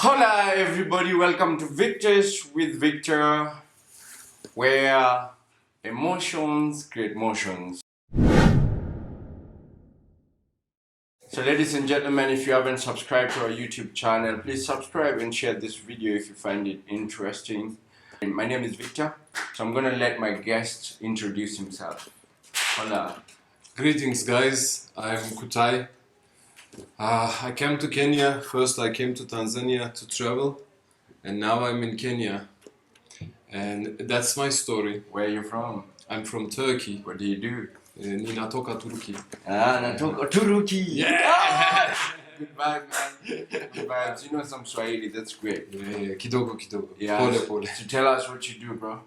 Hola everybody, welcome to Victors with Victor, where emotions create motions. So ladies and gentlemen, if you haven't subscribed to our YouTube channel, please subscribe and share this video if you find it interesting. My name is Victor, so I'm gonna let my guest introduce himself. Hola. Greetings guys, I'm Kutai. I came to Kenya. First I came to Tanzania to travel, and now I'm in Kenya. And that's my story. Where are you from? I'm from Turkey. What do you do? Ninatoka Turkey. Natoka Turuki! Yeah! Good vibe, man. Good vibes. You know some Swahili, that's great. Yeah, kidogo kidogo. Yeah, Pole so, pole. so tell us what you do, bro.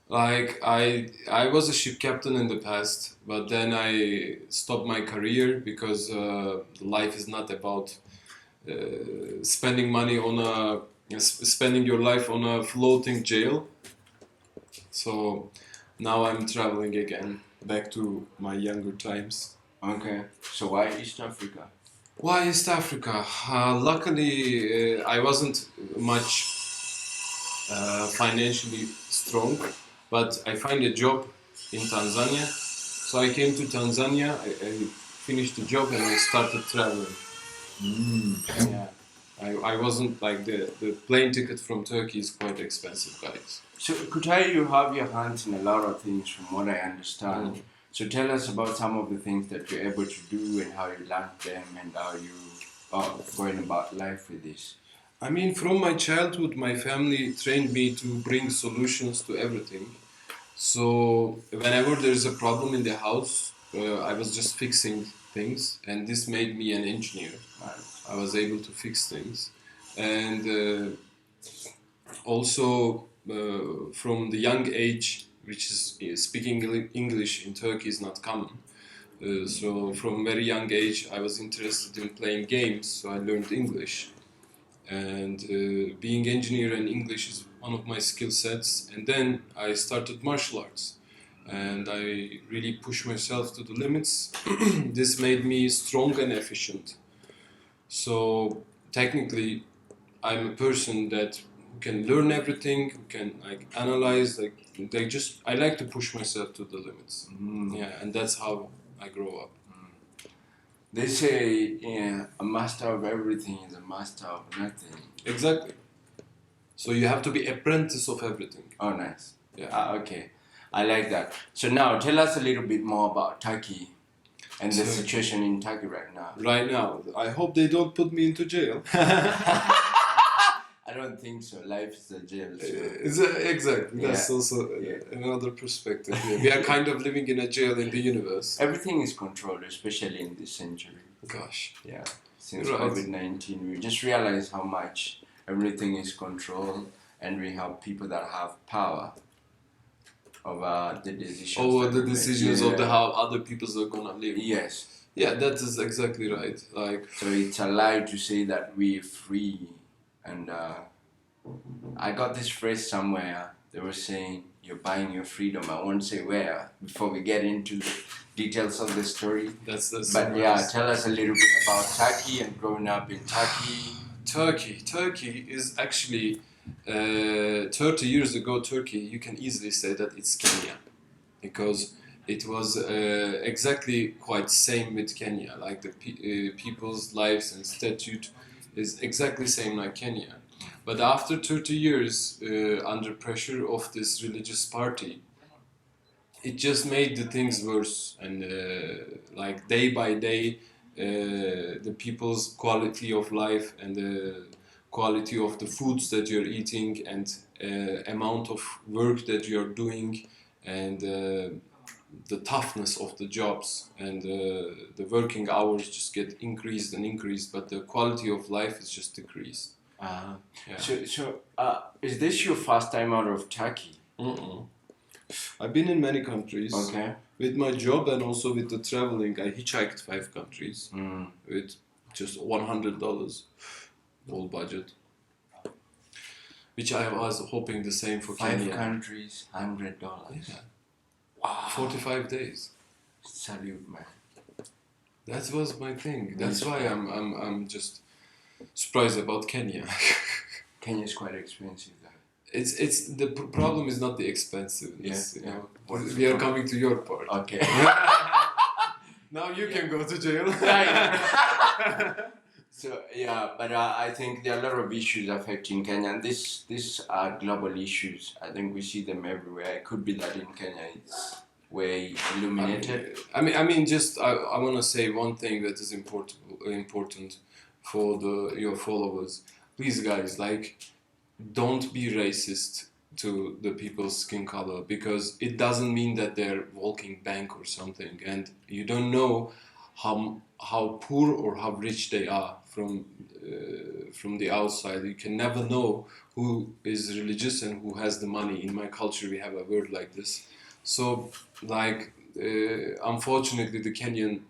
Like I was a ship captain in the past, but then I stopped my career because life is not about spending money on spending your life on a floating jail. So now I'm traveling again, back to my younger times. Okay, so why East Africa? Why East Africa? Luckily, I wasn't much financially strong, but I find a job in Tanzania. So I came to Tanzania, I finished the job and I started traveling. Yeah. I wasn't like the plane ticket from Turkey is quite expensive, guys. So Kutai, you have your hands in a lot of things from what I understand. So tell us about some of the things that you're able to do and how you learned them and how you are going about life with this. I mean, from my childhood, my family trained me to bring solutions to everything. So whenever there's a problem in the house, I was just fixing things, and this made me an engineer. I was able to fix things, and also from the young age, which is speaking English in Turkey is not common. So from very young age, I was interested in playing games, so I learned English. And being engineer and English is one of my skill sets. And then I started martial arts, and I really pushed myself to the limits. This made me strong and efficient. So technically, I'm a person that can learn everything, who can like analyze, like I like to push myself to the limits. Yeah, and that's how I grow up. They say, yeah, a master of everything is a master of nothing. Exactly. So you have to be apprentice of everything. Oh, nice. Yeah. Okay. I like that. So now, tell us a little bit more about Turkey and the situation in Turkey right now. Right now, I hope they don't put me into jail. I don't think so. Life is a jail. Exactly. That's also another perspective. Yeah. We are kind of living in a jail in the universe. Everything is controlled, especially in this century. Gosh. Yeah. Since COVID-19, we just realize how much everything is controlled, and we have people that have power over the decisions. Over the decisions of how other people are gonna live. Yes. Yeah, that is exactly right. Like, so it's a lie to say that we're free. And I got this phrase somewhere. They were saying, you're buying your freedom. I won't say where before we get into the details of the story. But yeah, tell us a little bit about Turkey and growing up in Turkey. Turkey is actually 30 years ago. Turkey, you can easily say that it's Kenya, because it was exactly quite same with Kenya. Like the people's lives and statute is exactly same like Kenya. But after 30 years under pressure of this religious party, it just made the things worse. And like day by day, the people's quality of life and the quality of the foods that you're eating and amount of work that you're doing and the toughness of the jobs and the working hours just get increased and increased, but the quality of life is just decreased. Yeah. So is this your first time out of Turkey? I've been in many countries. Okay. With my job and also with the traveling, I hitchhiked 5 countries with just $100 all budget, which I was hoping the same for Kenya. 5 countries, $100. Yeah. Wow. 45 days. Salute, man. That was my thing. That's why I'm just surprised about Kenya. Kenya is quite expensive though. It's the problem is not the expensiveness. Yeah, You know, What's we are the coming to your part. Okay. Now you can go to jail. So yeah, but I think there are a lot of issues affecting Kenya, and these are global issues. I think we see them everywhere. It could be that in Kenya it's way illuminated. I mean, just I want to say one thing that is important for your followers. Please, guys, like, don't be racist to the people's skin color, because it doesn't mean that they're walking bank or something, and you don't know how poor or how rich they are from the outside. You can never know who is religious and who has the money. In my culture, we have a word like this. So, like, unfortunately, the Kenyan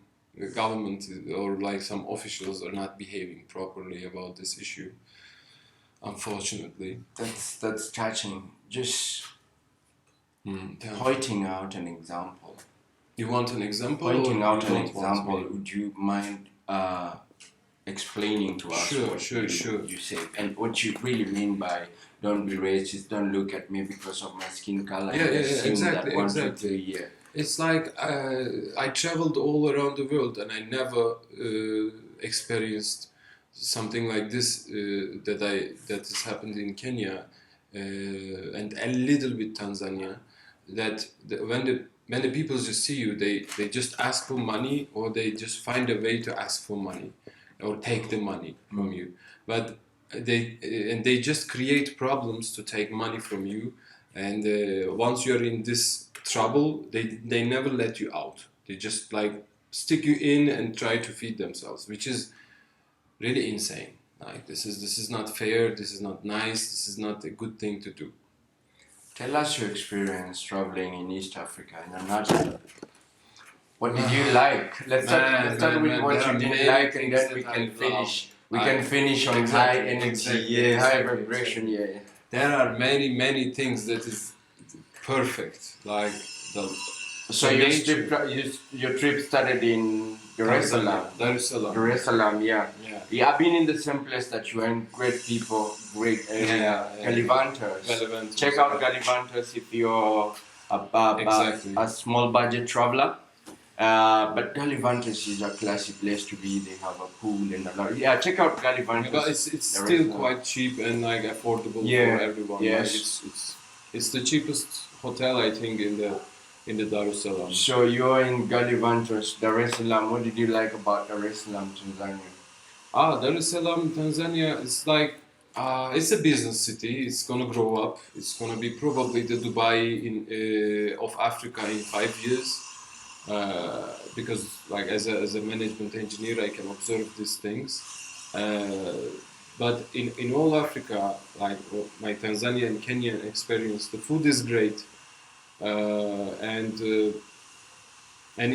government or like some officials are not behaving properly about this issue. Unfortunately. That's touching. Just Tell me. pointing out an example. You want an example? Pointing or out you an don't want example. me? Would you mind explaining to us Sure, what sure, you, sure. you say and what you really mean by "don't be racist"? Don't look at me because of my skin color. Yeah, and yeah, assume exactly, that 1, 2, exactly. 3 year. It's like I traveled all around the world and I never experienced something like this that has happened in Kenya and a little bit Tanzania. When the people just see you, they just ask for money, or they just find a way to ask for money or take the money from you. But they just create problems to take money from you. And once you're in this trouble, they never let you out. They just like stick you in and try to feed themselves, which is really insane. Like, this is not fair. This is not nice. This is not a good thing to do. Tell us your experience traveling in East Africa in a nutshell. What did you like? Let's start with what you didn't like, and then we can finish. We can finish on high energy, yes, high vibration. Yeah. There are many things that is perfect. Like the So your trip started in Dar es Salaam. Dar es Salaam. Dar es Salaam, yeah. Yeah. Yeah, I've been in the same place that you went. Great people, great area. Galivantas. Galivantas. Check out Galivantas if you're Exactly. a small budget traveler. But Galivantas is a classy place to be. They have a pool and a lot. Yeah, check out Galivantas. But it's still quite cheap and like affordable for everyone. Yes. Like, it's the cheapest hotel, I think, in the Dar es Salaam. So you're in Galivantas, Dar es Salaam. What did you like about Dar es Salaam, Tanzania? Dar es Salaam, Tanzania, it's like, it's a business city. It's gonna grow up. It's gonna be probably the Dubai of Africa in 5 years. Because like as a management engineer, I can observe these things. But in all Africa, like my Tanzania and Kenyan experience, the food is great, and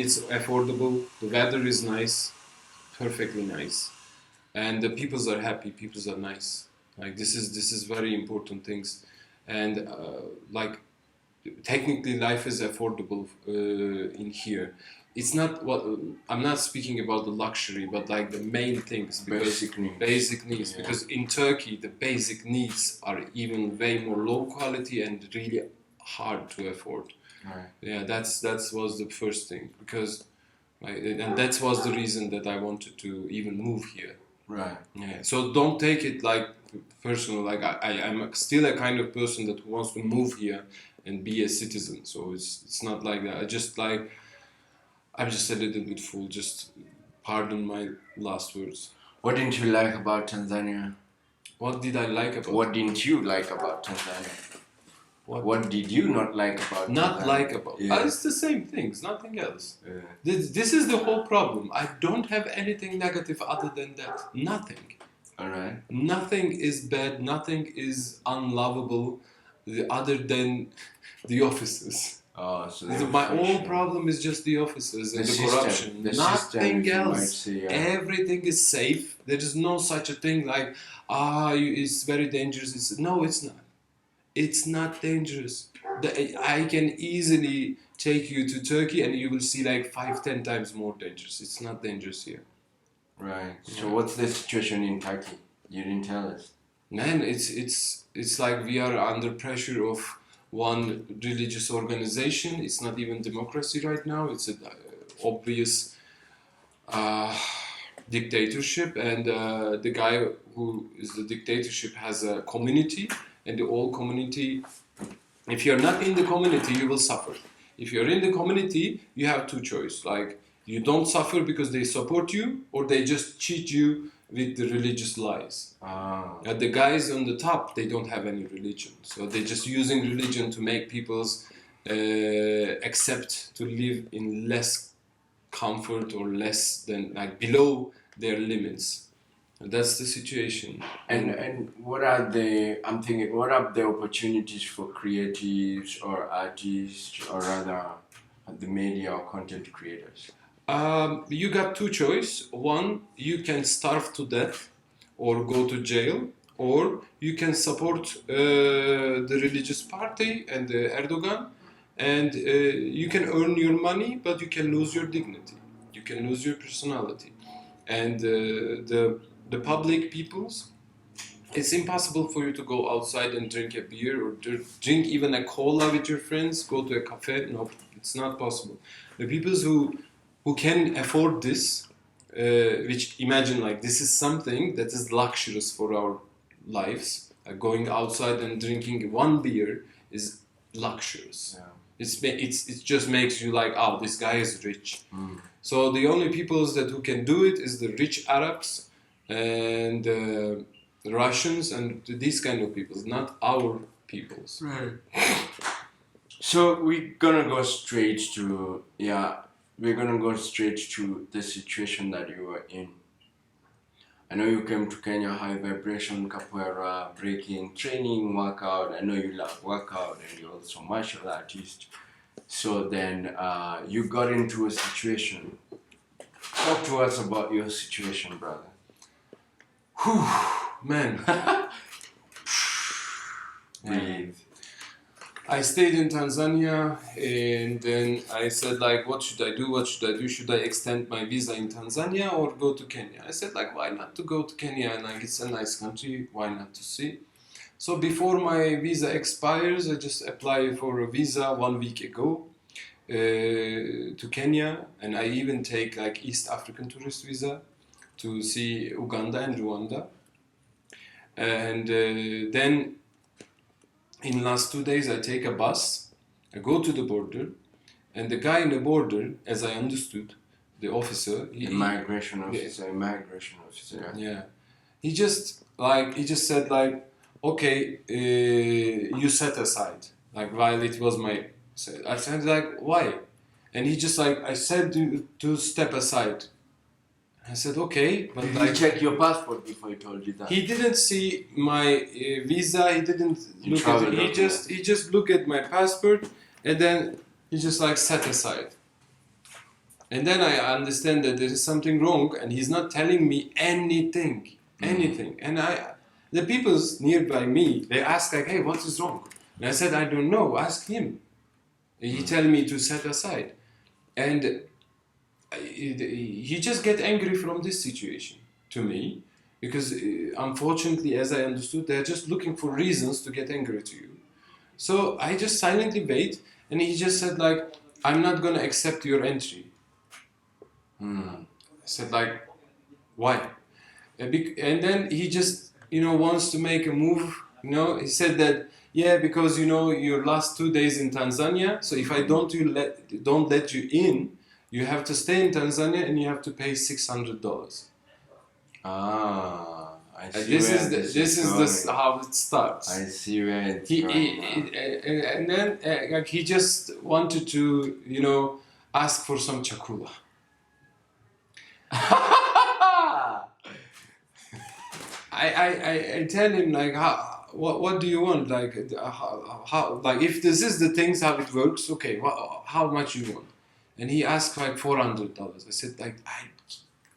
it's affordable. The weather is nice, perfectly nice, and the peoples are happy. Peoples are nice. Like, this is very important things, and like, technically life is affordable in here. It's not what I'm not speaking about the luxury, but like the main things, basic needs. Yeah. Because in Turkey the basic needs are even way more low quality and really hard to afford. Right. Yeah, that was the first thing, because and that was the reason that I wanted to even move here. Right. Yeah. So don't take it like personal. Like, I'm still a kind of person that wants to move here and be a citizen. So it's not like that. I'm just a little bit full. Just pardon my last words. What didn't you like about Tanzania? What did I like about? What didn't you like about Tanzania? What did you not like about Not Tanzania? like about? Yeah. It's the same things, nothing else. Yeah. This is the whole problem. I don't have anything negative other than that. Nothing. All right. Nothing is bad. Nothing is unlovable, other than the offices. Oh, so My own problem is just the offices and the corruption. Nothing else. Everything is safe. There is no such a thing like, it's very dangerous. No, it's not. It's not dangerous. I can easily take you to Turkey and you will see like 5-10 times more dangerous. It's not dangerous here. Right. So Yeah. what's the situation in Turkey? You didn't tell us. Man, it's like we are under pressure of one religious organization. It's not even democracy right now. It's an obvious uh, dictatorship, and the guy who is the dictatorship has a community, and the whole community. If you're not in the community, you will suffer. If you're in the community, you have two choices. Like you don't suffer because they support you, or they just cheat you with the religious lies. Ah. The guys on the top, they don't have any religion, so they're just using religion to make people's accept to live in less comfort or less than like below their limits. That's the situation. And what are I'm thinking, what are the opportunities for creatives or artists or rather the media or content creators? You got two choice. One, you can starve to death or go to jail, or you can support the religious party and Erdogan, and you can earn your money, but you can lose your dignity. You can lose your personality, and the public peoples. It's impossible for you to go outside and drink a beer or drink even a cola with your friends. Go to a cafe. No, it's not possible. The peoples who can afford this, which imagine like this is something that is luxurious for our lives. Going outside and drinking one beer is luxurious. Yeah. It just makes you like, oh, this guy is rich. So the only peoples that who can do it is the rich Arabs and the Russians and these kind of peoples, not our peoples. Right. So we're gonna go straight to the situation that you were in. I know you came to Kenya, high vibration, capoeira, breaking, training, workout. I know you love workout and you're also a martial artist. So then you got into a situation. Talk to us about your situation, brother. Whew, man. Breathe. I stayed in Tanzania and then I said like, what should I do? What should I do? Should I extend my visa in Tanzania or go to Kenya? I said like, why not to go to Kenya? And like, it's a nice country. Why not to see? So before my visa expires, I just applied for a visa 1 week ago to Kenya, and I even take like East African tourist visa to see Uganda and Rwanda. And then in last 2 days I take a bus, I go to the border, and the guy in the border, as I understood, the officer, Immigration officer. yeah, he just said like, okay, you set aside, like while it was my, I said like, why? And he just like, I said to step aside. I said okay, but Did like, you check your passport before he told you that? he didn't see my visa. He didn't look at it. He just looked at my passport, and then he just like set aside. And then I understand that there is something wrong, and he's not telling me anything. And the people nearby me, they ask like, "Hey, what is wrong?" And I said, "I don't know. Ask him." And he tell me to set aside, and he just get angry from this situation to me, because unfortunately, as I understood, they're just looking for reasons to get angry to you. So I just silently wait, and he just said like, I'm not gonna accept your entry. I said like, why? And then he just wants to make a move. He said that, yeah, because your last 2 days in Tanzania, so if I don't let you in, you have to stay in Tanzania and you have to pay $600. I see. This is how it starts. I see where it's And then like he just wanted to ask for some chakula. I tell him like, what do you want? Like how like if this is the things how it works, okay, how much you want? And he asked like $400. I said like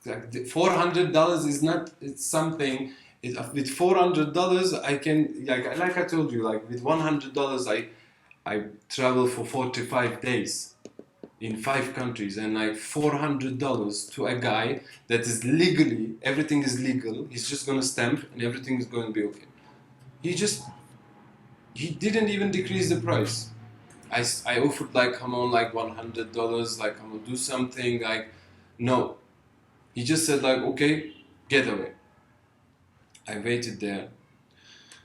$400 is not, it's something. With $400 I can like I told you, like with $100 I travel for 45 days in 5 countries, and like $400 to a guy that is legally, everything is legal. He's just gonna stamp and everything is going to be okay. he didn't even decrease the price. I offered like, come on, like $100, like, come on, do something, like, no. He just said like, okay, get away. I waited there.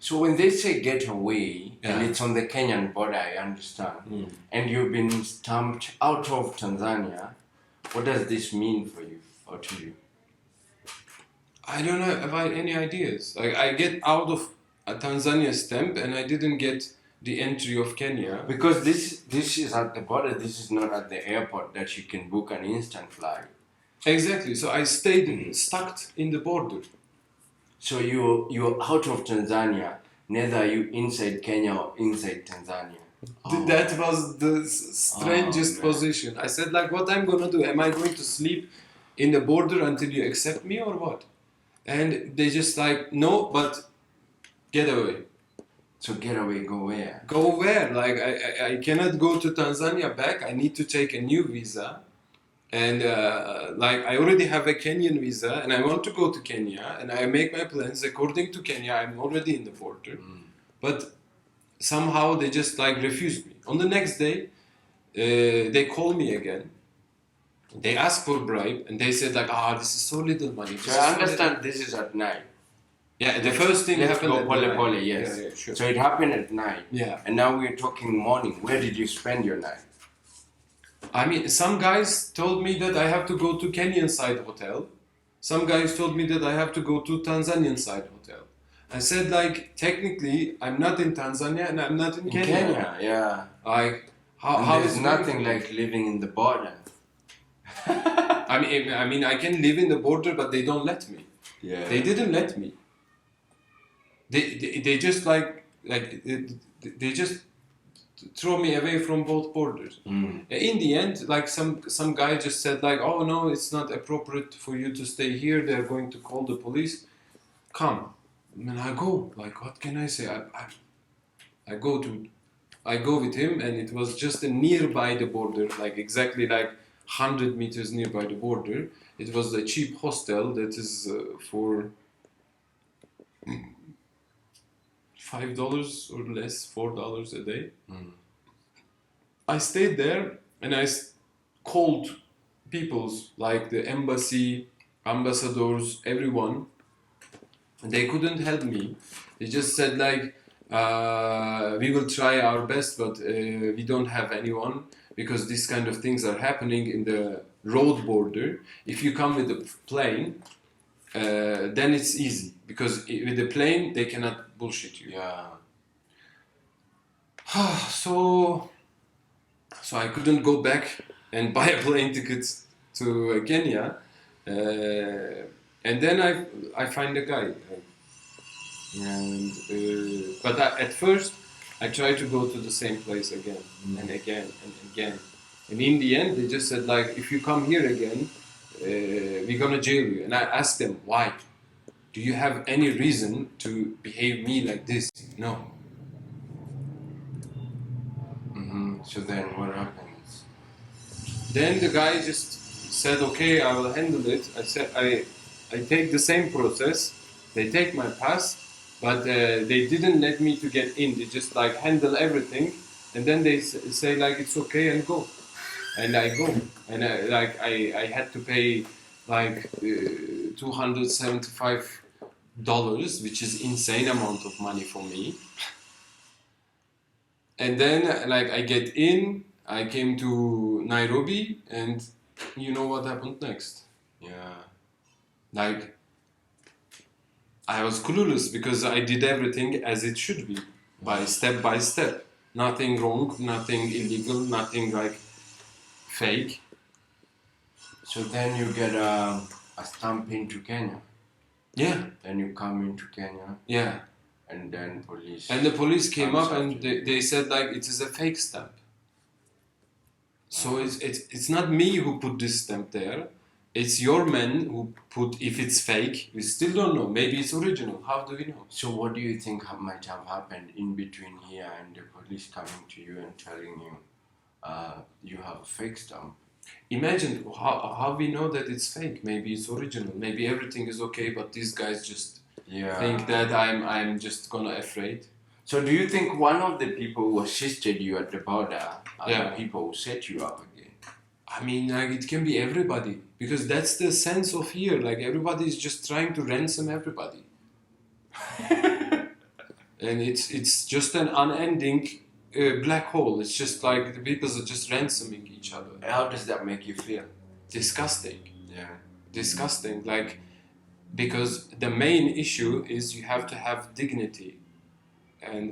So when they say get away, and Yeah. it's on the Kenyan border, I understand, Mm. and you've been stamped out of Tanzania, what does this mean for you or to you? I don't know about any ideas. Like, I get out of a Tanzania stamp and I didn't get the entry of Kenya. Because this is at the border, this is not at the airport that you can book an instant flight. Exactly. So I stayed stuck in the border. So you're out of Tanzania, neither are you inside Kenya or inside Tanzania. That was the strangest man. position. I said like, what I'm gonna do? Am I going to sleep in the border until you accept me or what? And they just like, no, but get away. So get away, go where? Go where? Like, I cannot go to Tanzania back. I need to take a new visa. And like, I already have a Kenyan visa and I want to go to Kenya and I make my plans according to Kenya. I'm already in the border. But somehow they just like refused me. On the next day, they called me again. They asked for bribe and they said like, this is so little money. So I understand this is at night. Yeah, the first thing Let's happened go at pole night. pole, yes. Yeah, sure. So it happened at night. Yeah. And now we're talking morning. Where did you spend your night? I mean, some guys told me that I have to go to Kenyan side hotel. Some guys told me that I have to go to Tanzanian side hotel. I said like, technically, I'm not in Tanzania and I'm not in Kenya. Kenya, yeah. Like, And how there's is nothing like living in the border. I mean, I can live in the border, but they don't let me. Yeah. They didn't let me. They just like they just throw me away from both borders. In the end, like some guy just said like, oh no, it's not appropriate for you to stay here. They're going to call the police. Come, and I go. Like, what can I say? I go with him, and it was just nearby the border, like exactly like 100 meters nearby the border. It was a cheap hostel that is for $5 or less, $4 a day. I stayed there and I called peoples like the embassy, ambassadors, everyone. And they couldn't help me. They just said like, we will try our best, but we don't have anyone because these kind of things are happening in the road border. If you come with a plane, then it's easy because with the plane they cannot bullshit you. Yeah. So I couldn't go back and buy a plane ticket to Kenya, and then I find a guy, and but at first I tried to go to the same place again and again and again, and in the end they just said like, if you come here again, we're gonna jail you. And I asked them, why? Do you have any reason to behave me like this? No. So then what happens? Then the guy just said, okay, I will handle it. I said, I take the same process. They take my pass, but they didn't let me to get in. They just like handle everything, and then they say like, it's okay, and go. And I go, and I had to pay like $275, which is insane amount of money for me. And then like I get in, I came to Nairobi, and you know what happened next? Yeah. Like, I was clueless because I did everything as it should be, by step. Nothing wrong, nothing illegal, nothing like fake. So then you get a stamp into Kenya. Yeah, Then you come into Kenya, yeah. and then police. And the police came comes up and after they said like, it is a fake stamp. So it's not me who put this stamp there. It's your men who put. If it's fake, we still don't know. Maybe it's original. How do we know? So what do you think might have happened in between here and the police coming to you and telling you you have a fake stamp? Imagine how we know that it's fake. Maybe it's original. Maybe everything is okay, but these guys just Yeah. think that I'm just gonna afraid. So do you think one of the people who assisted you at the border are Yeah. the people who set you up again? I mean, like, it can be everybody, because that's the sense of here. Like, everybody is just trying to ransom everybody, and it's just an unending black hole. It's just like the people are just ransoming each other. How does that make you feel? Disgusting, Yeah. disgusting. Like, because the main issue is you have to have dignity, and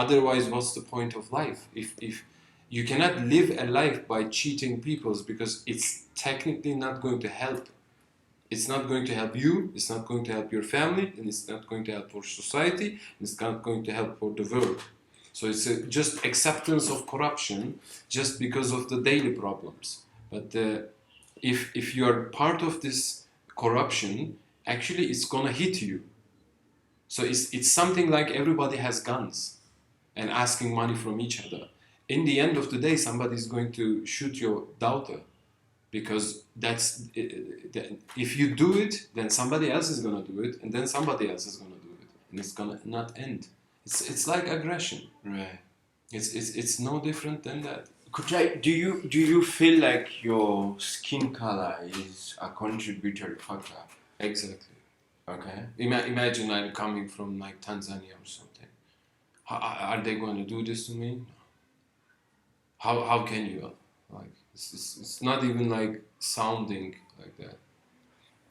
otherwise, what's the point of life? If you cannot live a life by cheating people, because it's technically not going to help. It's not going to help you, it's not going to help your family, and it's not going to help for society, and it's not going to help for the world. So it's just acceptance of corruption just because of the daily problems. But if you're part of this corruption, actually it's gonna hit you. So it's something like everybody has guns and asking money from each other. In the end of the day, somebody's going to shoot your daughter, because that's if you do it, then somebody else is gonna do it, and then somebody else is gonna do it, and it's gonna not end. It's like aggression. Right. It's no different than that. Do you feel like your skin color is a contributory factor? Exactly. Okay. Imagine I'm coming from like Tanzania or something. Are they going to do this to me? How can you? Like, it's not even like sounding like that.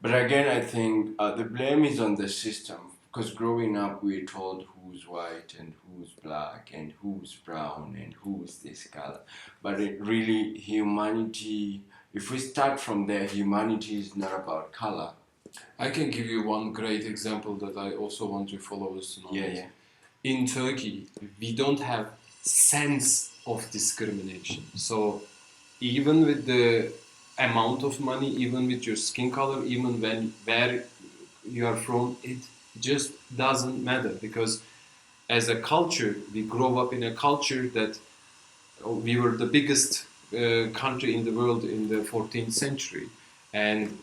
But again, I think the blame is on the system, because growing up we're told who's white and who's black and who's brown and who's this color. But really, humanity, if we start from there, humanity is not about color. I can give you one great example that I also want your followers to know. Yeah. In Turkey, we don't have sense of discrimination. So even with the amount of money, even with your skin color, even where you are from, it just doesn't matter, because as a culture, we grow up in a culture that we were the biggest country in the world in the 14th century, and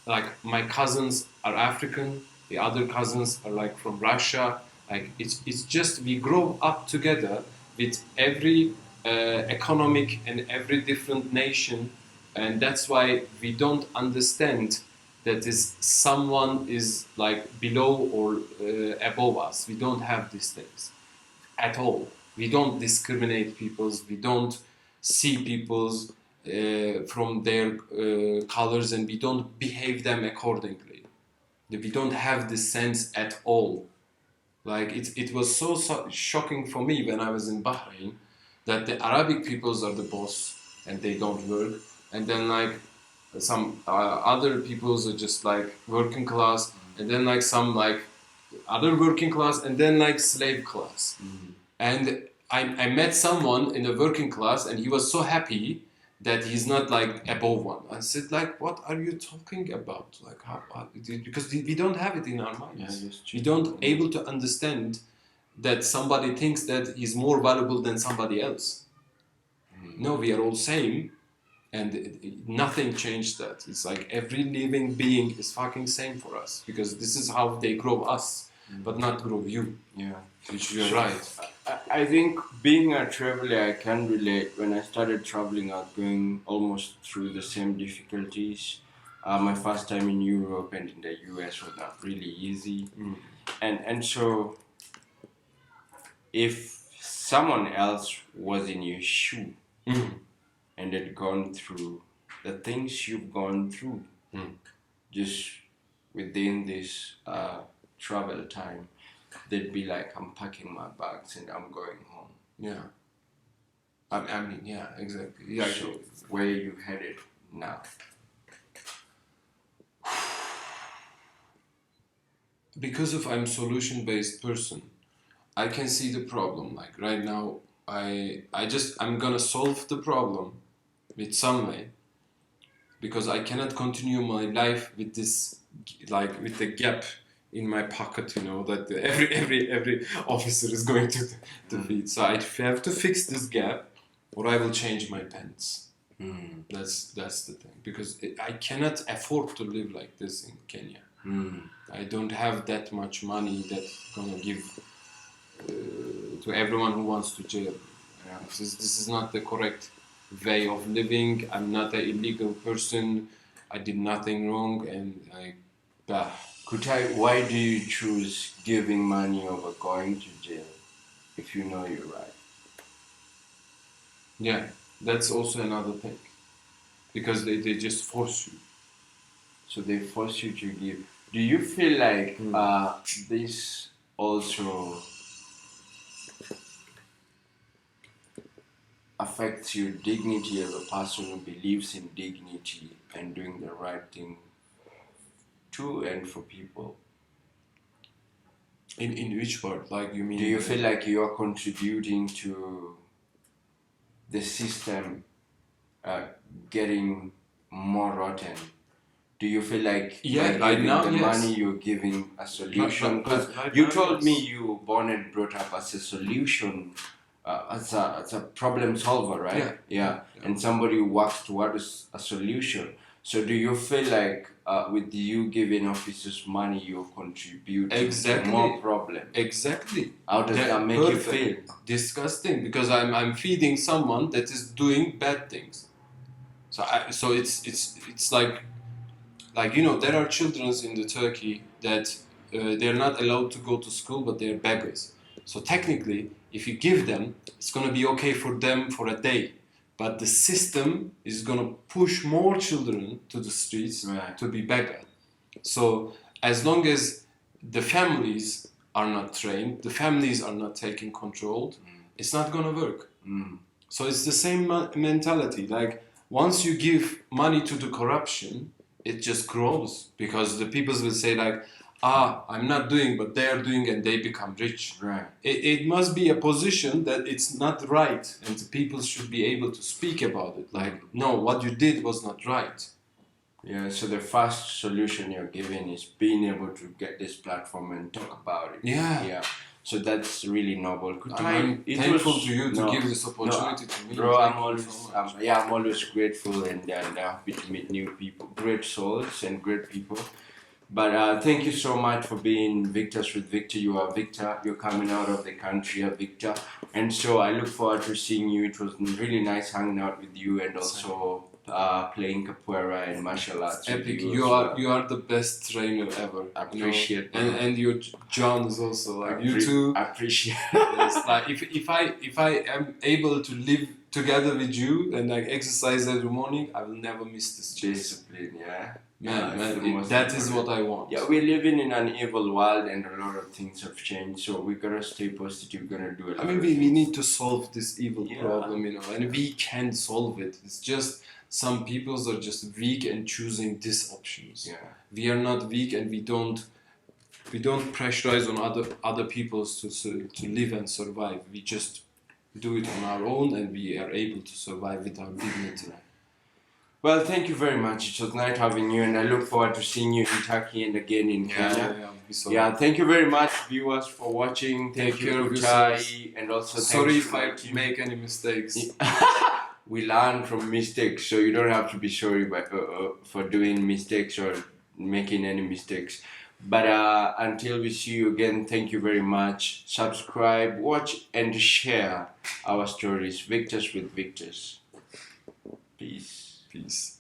like my cousins are African, the other cousins are like from Russia. Like it's just we grow up together with every economic and every different nation, and that's why we don't understand that is someone is like below or above us. We don't have these things at all. We don't discriminate peoples. We don't see peoples from their colors, and we don't behave them accordingly. We don't have this sense at all. Like it was so shocking for me when I was in Bahrain that the Arabic peoples are the boss and they don't work, and then like some other peoples are just like working class, and then like some like other working class, and then like slave class. Mm-hmm. And I met someone in the working class, and he was so happy that he's not like above one. I said, like, what are you talking about? Like, how because we don't have it in our minds. Yeah, We don't able to understand that somebody thinks that he's more valuable than somebody else. No, we are all same, and nothing changed that. It's like every living being is fucking same for us, because this is how they grow us, but not grow you. Yeah. Which you're right. I think being a traveler, I can relate. When I started traveling, I was going almost through the same difficulties. My first time in Europe and in the US was not really easy. And so if someone else was in your shoe and had gone through the things you've gone through just within this travel time, they'd be like, I'm packing my bags and I'm going home. Yeah. I mean, yeah, exactly. Yeah. So where are you headed now? Because of I'm solution-based person, I can see the problem. Like right now, I'm gonna solve the problem with some way, because I cannot continue my life with this, like with the gap in my pocket, you know, that every officer is going to feed. So I have to fix this gap, or I will change my pants. That's the thing, because I cannot afford to live like this in Kenya. Mm. I don't have that much money that gonna give to everyone who wants to jail. Yeah. This is not the correct way of living. I'm not an illegal person. I did nothing wrong, and Kutai, why do you choose giving money over going to jail if you know you're right? yeah, that's also another thing, because they just force you. So they force you to give. Do you feel like Hmm. this also affects your dignity as a person who believes in dignity and doing the right thing to and for people? In which part? Like, you mean? Do you feel like you are contributing to the system getting more rotten? Do you feel like Yeah, by right giving now, the yes. money you're giving a solution? Because Right you now, told yes. me you were born and brought up as a solution, as a problem solver, right? Yeah. And somebody who works towards a solution. So do you feel like with you giving officers money, you're contributing Exactly. to more problem? Exactly. How does Yeah, that make perfect. you feel? Disgusting, because I'm feeding someone that is doing bad things. So it's like, you know, there are children in the Turkey that they're not allowed to go to school, but they're beggars. So technically, if you give them, it's gonna be okay for them for a day. But the system is gonna push more children to the streets Right. to be beggar. So as long as the families are not trained, the families are not taking control, it's not gonna work. Mm. So it's the same mentality. Like, once you give money to the corruption, it just grows, because the peoples will say like, I'm not doing, but they are doing, and they become rich. Right. It must be a position that it's not right, and the people should be able to speak about it. Like, no, what you did was not right. Yeah, so the first solution you're giving is being able to get this platform and talk about it. Yeah. So that's really noble. I'm thankful to you to give this opportunity to me. Bro, Thank I'm you always, so much. I'm always grateful and happy to meet new people, great souls and great people. But thank you so much for being Victors with Victor. You are Victor. You're coming out of the country, a Victor. And so I look forward to seeing you. It was really nice hanging out with you and also playing capoeira and martial arts. with Epic. you You as are well. you are the best trainer ever. I appreciate that. And your John is also like you too. I appreciate Yes, like if I am able to live together with you and like exercise every morning, I will never miss this chance. discipline, yeah. That is what I want. Yeah, we're living in an evil world and a lot of things have changed, so we gotta stay positive, we're gonna do it. I mean, we need to solve this evil Yeah. problem, you know, and we can solve it. It's just some peoples are just weak and choosing these options. Yeah. We are not weak, and we don't pressurize on other peoples to live and survive. We just do it on our own, and we are able to survive with our dignity. Well, thank you very much. It was nice having you, and I look forward to seeing you in Turkey and again in Kenya. Yeah. Thank you very much, viewers, for watching. Thank Take you, care of Kutai, yourselves. and also Sorry thanks if to I my team. make any mistakes. We learn from mistakes, so you don't have to be sorry for doing mistakes or making any mistakes. But until we see you again, thank you very much. Subscribe, watch, and share our stories. Victors with Victors. Peace. Peace.